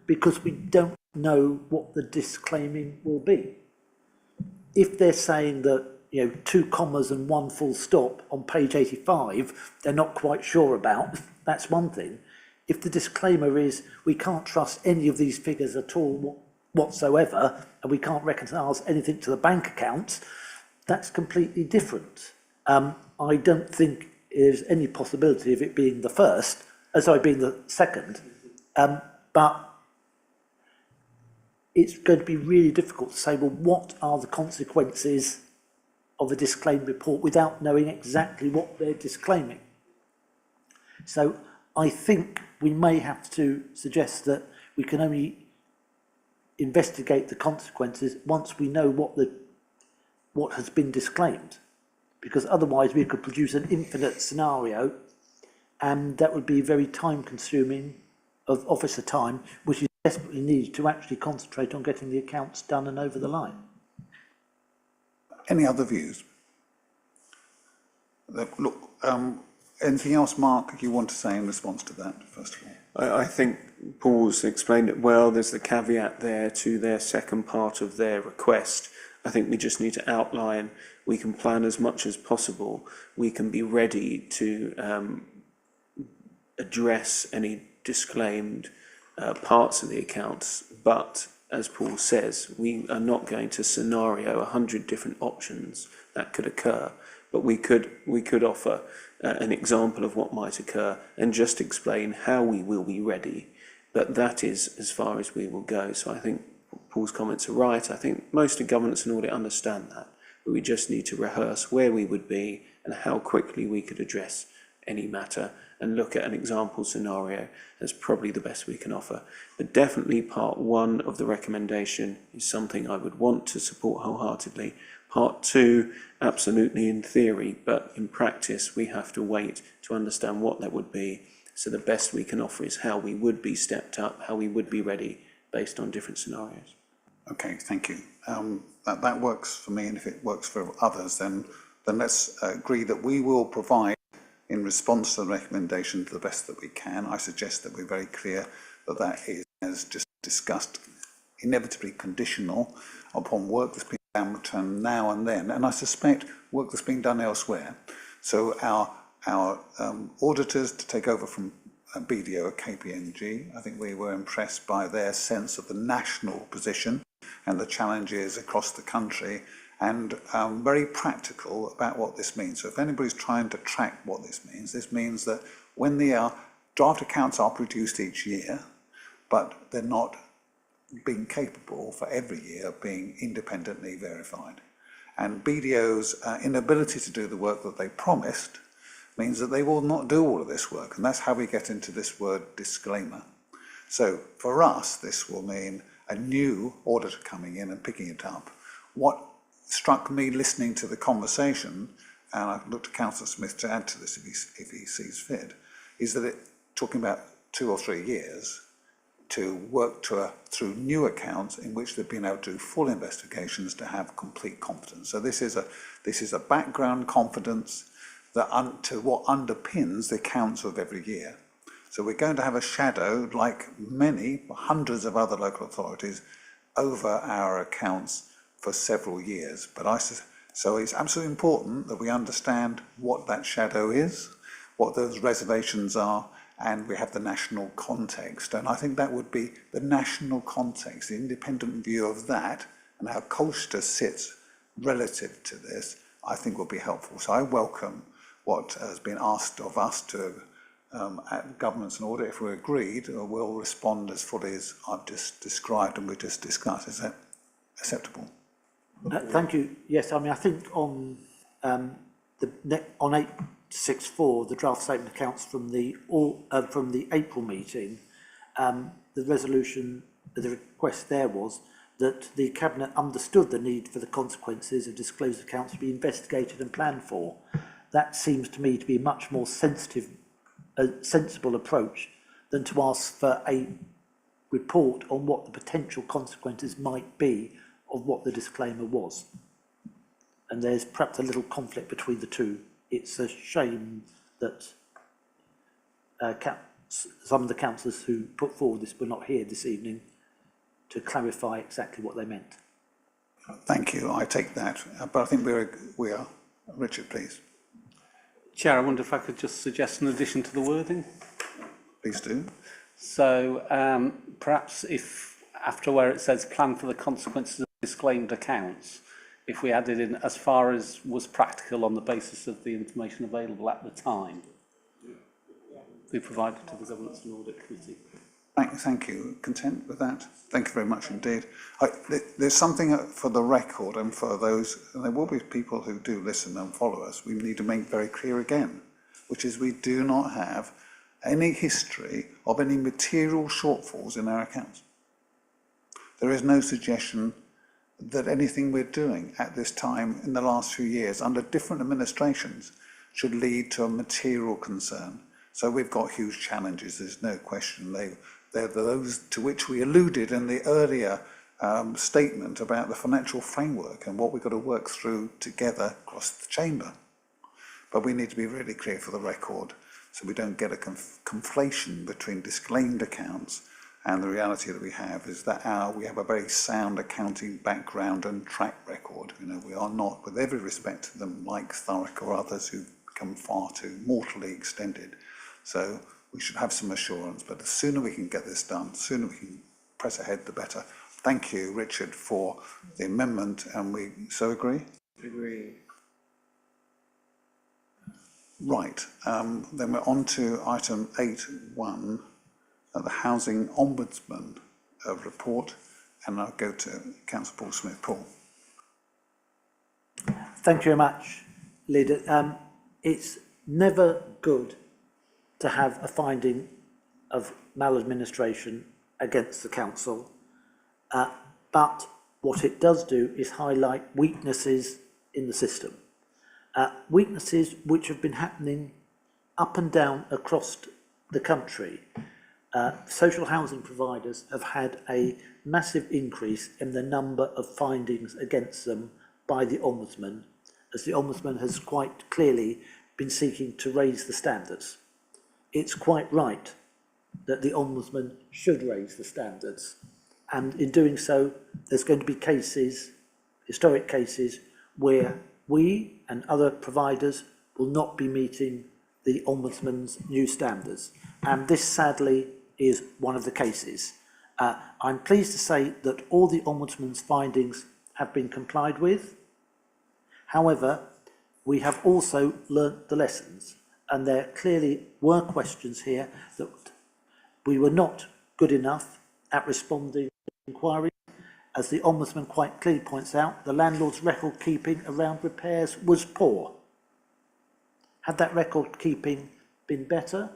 because we don't know what the disclaiming will be. If they're saying that, 2 commas and 1 full stop on page 85, they're not quite sure about, that's one thing. If the disclaimer is, we can't trust any of these figures at all whatsoever, and we can't reconcile anything to the bank accounts, that's completely different. I don't think there's any possibility of it being the first, being the second, but it's going to be really difficult to say, well, what are the consequences of a disclaimed report without knowing exactly what they're disclaiming. So I think we may have to suggest that we can only investigate the consequences once we know what has been disclaimed, because otherwise we could produce an infinite scenario, and that would be very time consuming of officer time, which is desperately needed to actually concentrate on getting the accounts done and over the line. Any other views? Look, anything else, Mark, you want to say in response to that, first of all? I think Paul's explained it well. There's the caveat there to their second part of their request. I think we just need to outline, we can plan as much as possible. We can be ready to address any disclaimed parts of the accounts, but as Paul says, we are not going to scenario 100 different options that could occur. but we could offer an example of what might occur and just explain how we will be ready. But that is as far as we will go. So I think Paul's comments are right. I think most of governance and audit understand that, but we just need to rehearse where we would be and how quickly we could address any matter and look at an example scenario as probably the best we can offer. But definitely part one of the recommendation is something I would want to support wholeheartedly. Part two, absolutely in theory, but in practice we have to wait to understand what that would be. So the best we can offer is how we would be stepped up, how we would be ready based on different scenarios. Okay, thank you. That works for me, and if it works for others, then let's agree that we will provide, in response to the recommendation, to the best that we can. I suggest that we're very clear that that is, as just discussed, inevitably conditional upon work that's being done now and then, and I suspect work that's being done elsewhere. So our auditors to take over from BDO at KPMG, I think we were impressed by their sense of the national position and the challenges across the country, and very practical about what this means. So if anybody's trying to track what this means that when the draft accounts are produced each year, but they're not being capable for every year of being independently verified. And BDO's inability to do the work that they promised means that they will not do all of this work, and that's how we get into this word disclaimer. So for us, this will mean a new auditor coming in and picking it up. What struck me listening to the conversation, and I look to Councillor Smith to add to this if he sees fit, is that talking about 2 or 3 years to work through new accounts in which they've been able to do full investigations to have complete confidence. So this is a background confidence that to what underpins the accounts of every year. So we're going to have a shadow, like many hundreds of other local authorities, over our accounts for several years. So it's absolutely important that we understand what that shadow is, what those reservations are, and we have the national context. And I think that would be the national context, the independent view of that, and how Colchester sits relative to this, I think will be helpful. So I welcome what has been asked of us to at governance and audit. If we're agreed, we'll respond as fully as I've just described and we just discussed. Is that acceptable? Thank you. Yes, I mean, I think on 864, the draft statement accounts from the April meeting, the resolution, the request there was that the Cabinet understood the need for the consequences of disclosed accounts to be investigated and planned for. That seems to me to be a much more sensible approach than to ask for a report on what the potential consequences might be of what the disclaimer was. And there's perhaps a little conflict between the two. It's a shame that some of the councillors who put forward this were not here this evening to clarify exactly what they meant. Thank you, I take that. But I think we are. Richard, please. Chair, I wonder if I could just suggest an addition to the wording. Please do. So perhaps if after where it says plan for the consequences of disclaimed accounts, if we added in as far as was practical on the basis of the information available at the time, we provided to the Governance and Audit Committee. Thank you. Content with that? Thank you very much indeed. There's something for the record, and for those, and there will be people who do listen and follow us, we need to make very clear again, which is we do not have any history of any material shortfalls in our accounts. There is no suggestion that anything we're doing at this time in the last few years under different administrations should lead to a material concern. So we've got huge challenges, there's no question. They're those to which we alluded in the earlier statement about the financial framework and what we've got to work through together across the chamber. But we need to be really clear for the record so we don't get a conflation between disclaimed accounts and the reality that we have is that we have a very sound accounting background and track record. You know, we are not, with every respect to them, like Thurrock or others who've become far too mortally extended. So we should have some assurance, but the sooner we can get this done, the sooner we can press ahead, the better. Thank you, Richard, for the amendment, and we so agree? Agree. Right, then we're on to item 8.1, the Housing Ombudsman report, and I'll go to Councillor Paul Smith. Paul. Thank you very much, Leader. It's never good to have a finding of maladministration against the council, but what it does do is highlight weaknesses in the system. Weaknesses which have been happening up and down across the country. Social housing providers have had a massive increase in the number of findings against them by the Ombudsman, as the Ombudsman has quite clearly been seeking to raise the standards. It's quite right that the Ombudsman should raise the standards, and in doing so, there's going to be cases, historic cases, where we and other providers will not be meeting the Ombudsman's new standards. And this, sadly, is one of the cases. I'm pleased to say that all the Ombudsman's findings have been complied with. However, we have also learnt the lessons, and there clearly were questions here that we were not good enough at responding to inquiries. As the Ombudsman quite clearly points out, the landlord's record keeping around repairs was poor. Had that record keeping been better,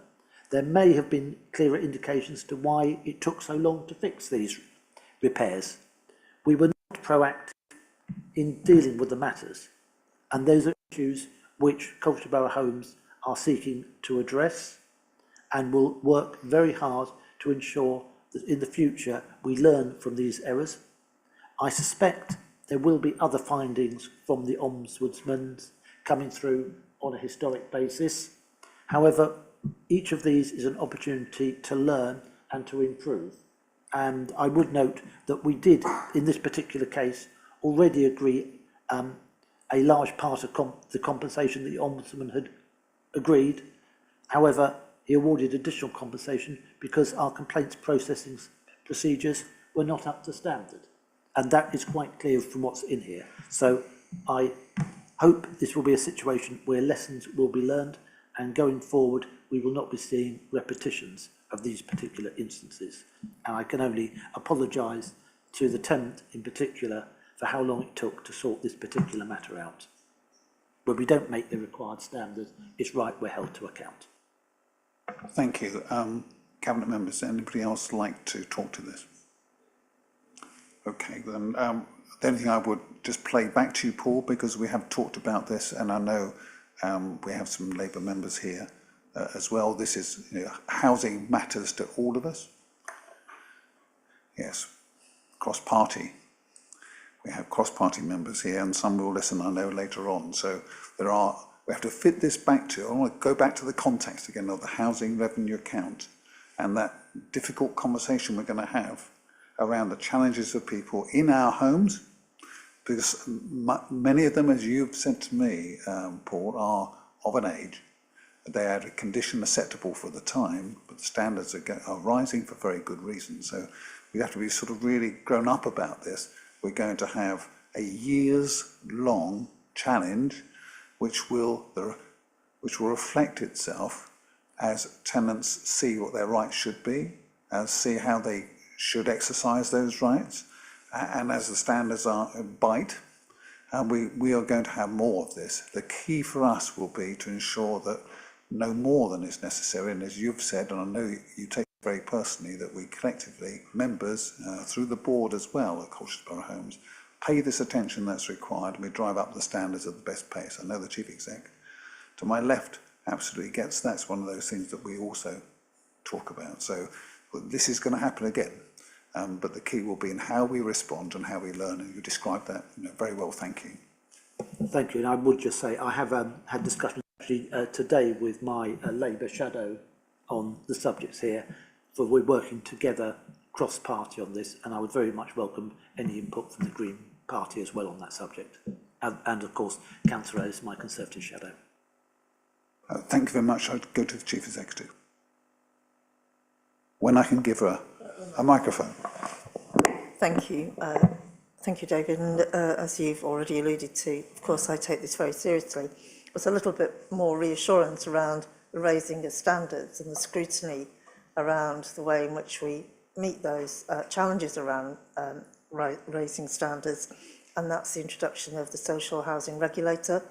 there may have been clearer indications to why it took so long to fix these repairs. We were not proactive in dealing with the matters, and those are issues which Colchester Borough Homes are seeking to address, and will work very hard to ensure that in the future we learn from these errors. I suspect there will be other findings from the Ombudsman coming through on a historic basis. However, each of these is an opportunity to learn and to improve. And I would note that we did, in this particular case, already agree a large part of the compensation that the Ombudsman had agreed. However, he awarded additional compensation because our complaints processing procedures were not up to standard. And that is quite clear from what's in here. So I hope this will be a situation where lessons will be learned, and going forward we will not be seeing repetitions of these particular instances. And I can only apologise to the tenant in particular for how long it took to sort this particular matter out. When we don't make the required standards, it's right we're held to account. Thank you. Cabinet members, anybody else like to talk to this? Okay, then the only thing I would just play back to you, Paul, because we have talked about this, and I know we have some Labour members here as well. This is, housing matters to all of us. Yes, cross-party. We have cross-party members here, and some will listen, I know, later on. So we have to fit this back to, I want to go back to the context again of the housing revenue account and that difficult conversation we're going to have around the challenges of people in our homes, because many of them, as you've said to me, Paul, are of an age. They are a condition acceptable for the time, but the standards are rising for very good reason. So we have to be sort of really grown up about this. We're going to have a years-long challenge which will reflect itself as tenants see what their rights should be, as see how they should exercise those rights, and as the standards bite, and we are going to have more of this. The key for us will be to ensure that no more than is necessary, and as you've said, and I know you take it very personally, that we collectively, members, through the board as well at Colchester Borough Homes, pay this attention that's required, and we drive up the standards at the best pace. I know the Chief Exec to my left absolutely gets that's one of those things that we also talk about. So this is going to happen again. But the key will be in how we respond and how we learn, and you described that very well. Thank you. Thank you. And I would just say I have had discussions actually today with my Labour shadow on the subjects here, for we're working together cross-party on this, and I would very much welcome any input from the Green Party as well on that subject. And of course, Councillor Ellis, my Conservative shadow. Thank you very much. I'd go to the Chief Executive. When I can give her a microphone. Thank you. Thank you, David. And as you've already alluded to, of course, I take this very seriously. was a little bit more reassurance around the raising of standards and the scrutiny around the way in which we meet those challenges around raising standards, and that's the introduction of the social housing regulator,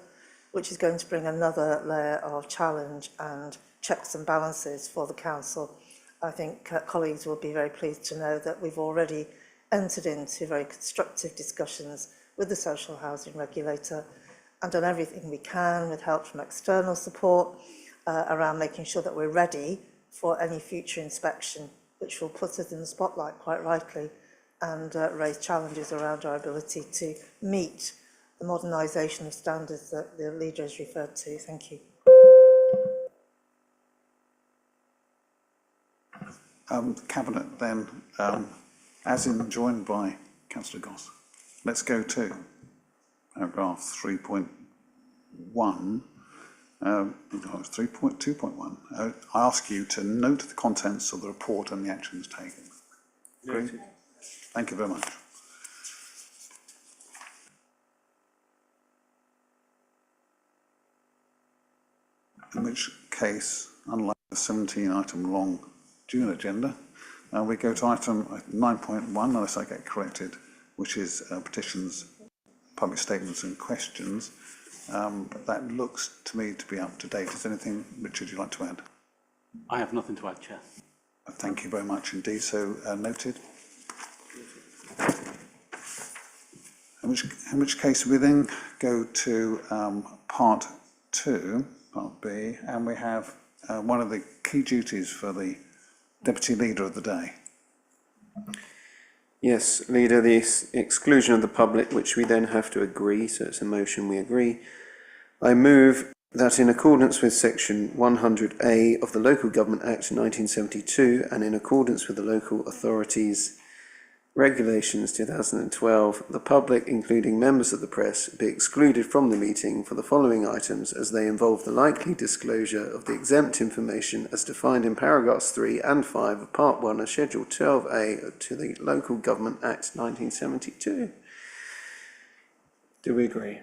which is going to bring another layer of challenge and checks and balances for the council. I think colleagues will be very pleased to know that we've already entered into very constructive discussions with the social housing regulator and done everything we can with help from external support around making sure that we're ready for any future inspection, which will put us in the spotlight quite rightly and raise challenges around our ability to meet the modernisation of standards that the leader has referred to. Thank you. Cabinet then, as enjoined by Councillor Goss. Let's go to paragraph 3.1. 3.2.1. I ask you to note the contents of the report and the actions taken. Agree? Thank you very much. In which case, unlike the 17-item long June agenda, we go to item 9.1, unless I get corrected, which is petitions, public statements and questions. That looks to me to be up to date. Is there anything, Richard, you'd like to add? I have nothing to add, Chair. Thank you very much indeed. So noted. In which case we then go to part 2, part B, and we have one of the key duties for the Deputy Leader of the day. Yes, Leader, the exclusion of the public, which we then have to agree, so it's a motion we agree. I move that in accordance with section 100A of the Local Government Act 1972 and in accordance with the Local Authorities Regulations 2012, the public, including members of the press, be excluded from the meeting for the following items as they involve the likely disclosure of the exempt information as defined in paragraphs 3 and 5 of Part 1 of Schedule 12A to the Local Government Act 1972. Do we agree?